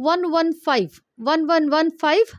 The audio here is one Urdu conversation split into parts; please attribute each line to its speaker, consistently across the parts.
Speaker 1: 1115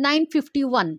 Speaker 1: 951।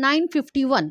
Speaker 1: 951।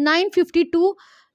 Speaker 1: 952,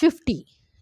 Speaker 1: 50।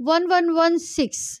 Speaker 1: 1116,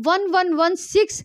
Speaker 1: 1116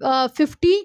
Speaker 1: 50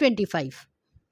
Speaker 1: 25,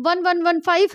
Speaker 1: 1115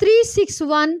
Speaker 1: 361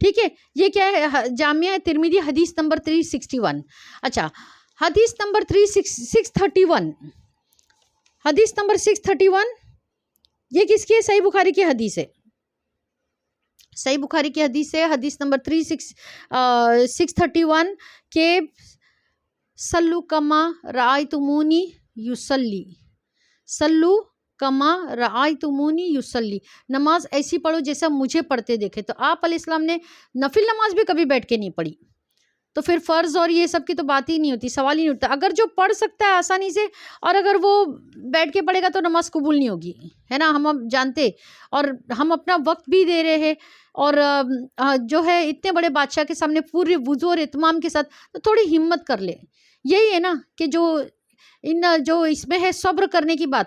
Speaker 1: ٹھیک ہے، یہ کیا ہے؟ جامعہ ترمذی حدیث نمبر 361. اچھا، حدیث نمبر 631. حدیث نمبر 631 یہ کس کی ہے؟ صحیح بخاری کی حدیث ہے. صحیح بخاری کی حدیث ہے، حدیث نمبر 631 کہ صلو کما رأیتمونی یصلی، صلو کما رأیتمونی یصلی، نماز ایسی پڑھو جیسا مجھے پڑھتے دیکھے. تو آپ علیہ السلام نے نفل نماز بھی کبھی بیٹھ کے نہیں پڑھی، تو پھر فرض اور یہ سب کی تو بات ہی نہیں ہوتی، سوال ہی نہیں ہوتا. اگر جو پڑھ سکتا ہے آسانی سے، اور اگر وہ بیٹھ کے پڑھے گا تو نماز قبول نہیں ہوگی، ہے نا. ہم اب جانتے، اور ہم اپنا وقت بھی دے رہے ہیں، اور جو ہے اتنے بڑے بادشاہ کے سامنے پورے وضو اور اتمام کے ساتھ، تو تھوڑی ہمت کر لے. یہی ہے نا کہ جو اس میں ہے صبر کرنے کی بات،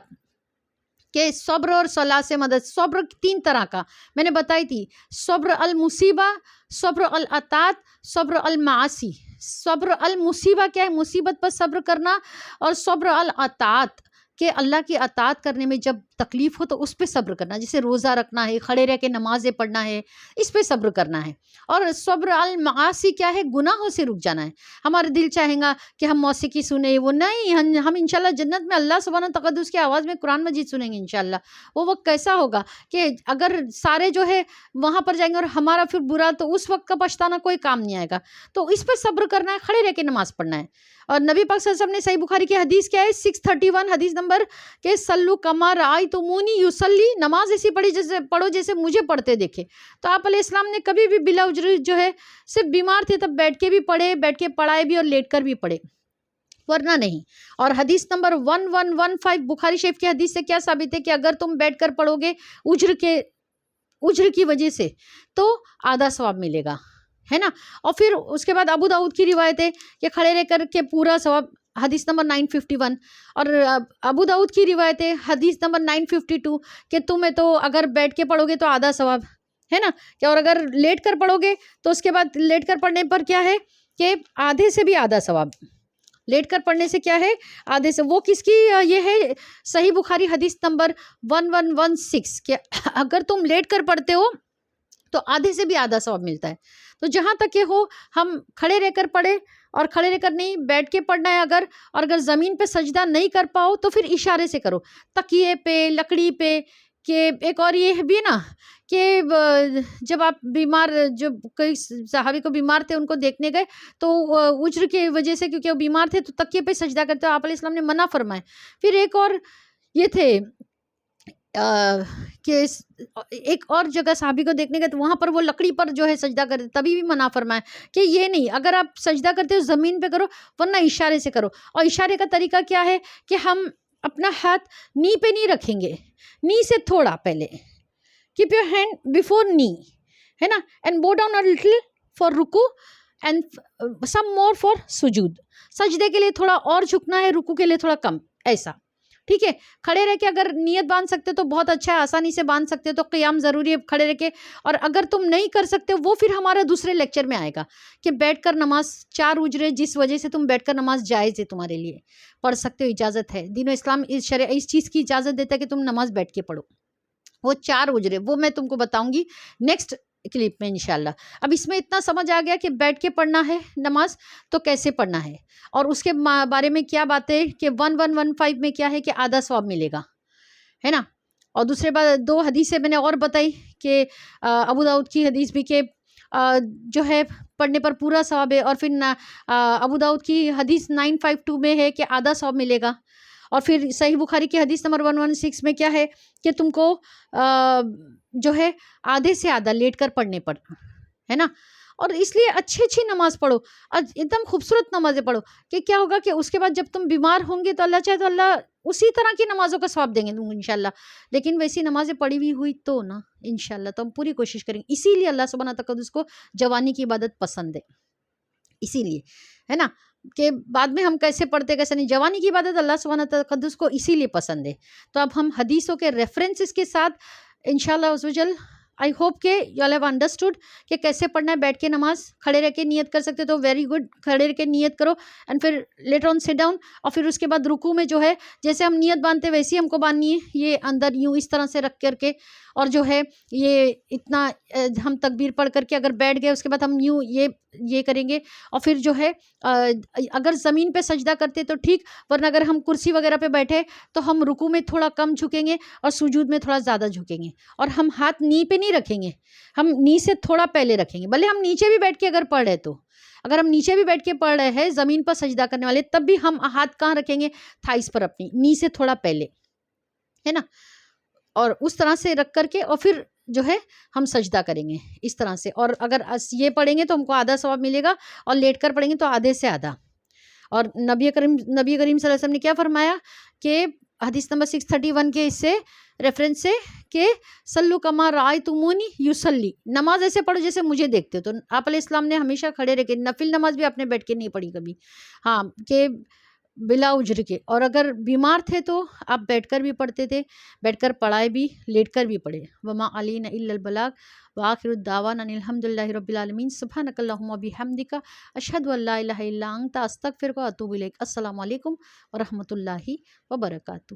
Speaker 1: کہ صبر اور صلاح سے مدد. صبر 3 طرح کا میں نے بتائی تھی، صبر المصیبہ، صبر العطاعت، صبر المعاصی. صبر المصیبہ کیا ہے؟ مصیبت پر صبر کرنا. اور صبر العطاعت کہ اللہ کی اطاعت کرنے میں جب تکلیف ہو تو اس پہ صبر کرنا، جیسے روزہ رکھنا ہے، کھڑے رہ کے نمازیں پڑھنا ہے، اس پہ صبر کرنا ہے. اور صبر المعاصی کیا ہے؟ گناہوں سے رک جانا ہے. ہمارا دل چاہیں گا کہ ہم موسیقی سنیں، وہ نہیں، ہم انشاءاللہ جنت میں اللہ سبحانہ تقدس کی آواز میں قرآن مجید سنیں گے انشاءاللہ. وہ وقت کیسا ہوگا کہ اگر سارے جو ہے وہاں پر جائیں گے اور ہمارا پھر برا، تو اس وقت کا پچھتانا کوئی کام نہیں آئے گا. تو اس پہ صبر کرنا ہے، کھڑے رہ کے نماز پڑھنا ہے. اور نبی پاک صلی اللہ علیہ وسلم نے صحیح بخاری کی حدیث کیا ہے؟ 631 حدیث نمبر کہ صلو کما رأیتمونی یصلی، نماز ایسی پڑھو جیسے مجھے پڑھتے دیکھے. تو آپ علیہ السلام نے کبھی بھی بلا اجرت جو ہے، صرف بیمار تھے تب بیٹھ کے بھی پڑھے، بیٹھ کے پڑھائے بھی، اور لیٹ کر بھی پڑھے، ورنہ نہیں. اور حدیث نمبر 1115 بخاری شریف کی حدیث سے کیا ثابت ہے کہ اگر تم بیٹھ کر پڑھو گے اجر کی وجہ سے تو آدھا ثواب ملے گا، ہے نا. اور پھر اس کے بعد ابو داؤد کی روایت ہے کہ کھڑے رہ کر کے پورا ثواب، حدیث نمبر 951. اور ابو داؤد کی روایت ہے حدیث نمبر 952 کہ تمہیں تو اگر بیٹھ کے پڑھو گے تو آدھا ثواب، ہے نا. کہ اور اگر لیٹ کر پڑھو گے تو اس کے بعد لیٹ کر پڑھنے پر کیا ہے کہ آدھے سے بھی آدھا ثواب. لیٹ کر پڑھنے سے کیا ہے؟ آدھے سے. وہ کس کی یہ ہے؟ صحیح بخاری حدیث نمبر 1116 کہ اگر تم لیٹ کر پڑھتے ہو تو آدھے سے بھی آدھا ثواب ملتا ہے. تو جہاں تک کہ ہو ہم کھڑے رہ کر پڑھے، اور کھڑے رہ کر نہیں، بیٹھ کے پڑھنا ہے اگر. اور اگر زمین پہ سجدہ نہیں کر پاؤ تو پھر اشارے سے کرو، تکیے پہ، لکڑی پہ. کہ ایک اور یہ بھی نا کہ جب آپ بیمار، جو کئی صحابی کو بیمار تھے ان کو دیکھنے گئے تو اجر کی وجہ سے، کیونکہ وہ بیمار تھے، تو تکیے پہ سجدہ کرتے، آپ علیہ السلام نے منع فرمائے. پھر ایک اور یہ تھے کہ ایک اور جگہ صحابی کو دیکھنے گئے تو وہاں پر وہ لکڑی پر جو ہے سجدہ کرتے، تبھی بھی منع فرمائے کہ یہ نہیں، اگر آپ سجدہ کرتے ہو زمین پہ کرو، ورنہ اشارے سے کرو. اور اشارے کا طریقہ کیا ہے کہ ہم اپنا ہاتھ نی پہ نہیں رکھیں گے، نی سے تھوڑا پہلے، کیپ یور ہینڈ بیفور نی، ہے نا. اینڈ بو ڈاؤن اے لٹل فار رکو اینڈ سم مور فار سجود. سجدے کے لیے تھوڑا اور جھکنا ہے، رکو کے لیے تھوڑا کم، ایسا. ٹھیک ہے. کھڑے رہ کے اگر نیت باندھ سکتے تو بہت اچھا ہے، آسانی سے باندھ سکتے تو قیام ضروری ہے کھڑے رہ کے. اور اگر تم نہیں کر سکتے، وہ پھر ہمارا دوسرے لیکچر میں آئے گا کہ بیٹھ کر نماز 4 اجرے جس وجہ سے تم بیٹھ کر نماز جائز ہے، تمہارے لیے پڑھ سکتے ہو، اجازت ہے. دین و اسلام اس چیز کی اجازت دیتا ہے کہ تم نماز بیٹھ کے پڑھو. وہ 4 اجرے وہ میں تم کو بتاؤں گی نیکسٹ کلپ میں انشاءاللہ. اب اس میں اتنا سمجھ آ گیا کہ بیٹھ کے پڑھنا ہے نماز تو کیسے پڑھنا ہے، اور اس کے بارے میں کیا باتیں کہ 1115 میں کیا ہے کہ آدھا ثواب ملے گا، ہے نا. اور دوسرے بات 2 حدیثیں میں نے اور بتائی کہ ابو داؤد کی حدیث بھی کہ جو ہے پڑھنے پر پورا ثواب ہے. اور پھر ابو داؤد کی حدیث 952 میں ہے کہ آدھا ثواب ملے گا. اور پھر صحیح بخاری کی حدیث نمبر 116 میں کیا ہے کہ تم کو جو ہے آدھے سے آدھا لیٹ کر پڑھنے پر، ہے نا. اور اس لیے اچھی نماز پڑھو، ایک دم خوبصورت نمازیں پڑھو. کہ کیا ہوگا کہ اس کے بعد جب تم بیمار ہوں گے تو اللہ چاہے تو اللہ اسی طرح کی نمازوں کا ثواب دیں گے تم انشاءاللہ. لیکن ویسی نمازیں پڑھی ہوئی ہوئی تو نا انشاءاللہ، تو ہم پوری کوشش کریں گے. اسی لیے اللہ سبحانہ تقدس کو جوانی کی عبادت پسند ہے، اسی لیے، ہے نا. کہ بعد میں ہم کیسے پڑھتے کیسے نہیں، جوانی کی عبادت اللہ سبحانہ تقدس کو اسی لیے پسند ہے. تو اب ہم حدیثوں کے ریفرنسز کے ساتھ انشاءاللہ عزوجل آئی ہوپ کہ یو آل ہیو انڈرسٹوڈ کہ کیسے پڑھنا ہے. بیٹھ کے نماز، کھڑے رہ کے نیت کر سکتے تو ویری گڈ، کھڑے رہ کے نیت کرو. اینڈ پھر لیٹر آن سٹ ڈاؤن. اور پھر اس کے بعد رکوع میں جو ہے جیسے ہم نیت باندھتے ویسے ہی ہم کو باندھنی ہے، یہ اندر یوں اس طرح سے رکھ کر کے. اور جو ہے یہ اتنا ہم تکبیر پڑھ کر کے اگر بیٹھ گئے، اس کے بعد ہم یوں یہ کریں گے، اور پھر جو ہے اگر زمین پہ سجدہ کرتے تو ٹھیک، ورنہ اگر ہم کرسی وغیرہ پہ بیٹھے تو ہم رکوع میں تھوڑا کم جھکیں گے اور سجود میں تھوڑا زیادہ جھکیں گے، اور ہم ہاتھ نی پہ نہیں رکھیں گے، ہم نی سے تھوڑا پہلے رکھیں گے، بھلے ہم نیچے بھی بیٹھ کے اگر پڑھ رہے تو، اگر ہم نیچے بھی بیٹھ کے پڑھ رہے ہیں زمین پر سجدہ کرنے والے، تب بھی ہم ہاتھ کہاں رکھیں گے؟ تھائس پر، اپنی نی سے تھوڑا پہلے، ہے نا، اور اس طرح سے رکھ کر کے اور پھر جو ہے ہم سجدہ کریں گے اس طرح سے، اور اگر یہ پڑھیں گے تو ہم کو آدھا ثواب ملے گا، اور لیٹ کر پڑھیں گے تو آدھے سے آدھا۔ اور نبی کریم صلی اللہ علیہ وسلم نے کیا فرمایا کہ حدیث نمبر 631 کے اس سے ریفرنس سے کہ صلو کما رأیتمونی یصلی، نماز ایسے پڑھو جیسے مجھے دیکھتے ہو۔ تو آپ علیہ السلام نے ہمیشہ کھڑے رہ کے، نفل نماز بھی آپ نے بیٹھ کے نہیں پڑھی کبھی، ہاں کہ بلا اجر کے، اور اگر بیمار تھے تو آپ بیٹھ کر بھی پڑھتے تھے، بیٹھ کر پڑھائے بھی، لیٹ کر بھی پڑھے۔ وما علینا الا البلاغ وآخر الدعوانا ان الحمد للہ رب العالمین، سبحانک اللہم وبحمدک، اشہد ان لا الہ الا انت، استغفرک واتوب الیک۔ السلام علیکم ورحمۃ اللہ وبرکاتہ۔